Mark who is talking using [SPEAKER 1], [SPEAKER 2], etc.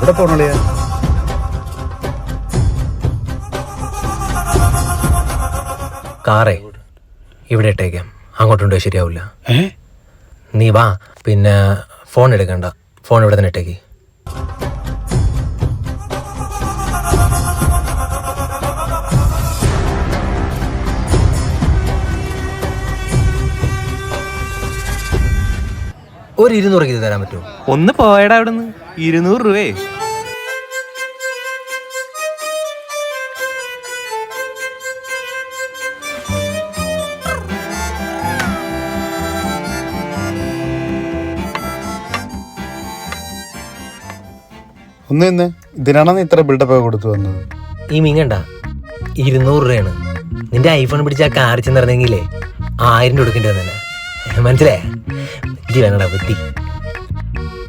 [SPEAKER 1] എവിടെ പോണളിയാ?
[SPEAKER 2] കാറേ ഇവിടെ ഇട്ടേക്കാം, അങ്ങോട്ടുണ്ടോ ശരിയാവില്ല. നീ വാ, പിന്നെ ഫോൺ എടുക്കണ്ട, ഫോൺ ഇവിടെ തന്നെ ഇട്ടേക്ക്. ഒരു 200 ഇത് തരാൻ പറ്റുമോ?
[SPEAKER 3] ഒന്ന് പോയടാ അവിടുന്ന്. 200 രൂപയെ
[SPEAKER 1] ഒന്ന് തന്നെ ഇതിനാണ് നീ ഇത്ര ബിൽഡപ്പ് കൊടുത്തു വന്നത്?
[SPEAKER 2] ഈ മിങ്ങണ്ട, 200 രൂപയാണ്. നിന്റെ ഐഫോൺ പിടിച്ച ആ കാർ ചെന്നിറങ്ങെങ്കിലേ 1000 രൂപ കൊടുക്കേണ്ടി വന്നെ. മനസ്സിലായേ? ബുദ്ധി വേണടാ, ബുദ്ധി.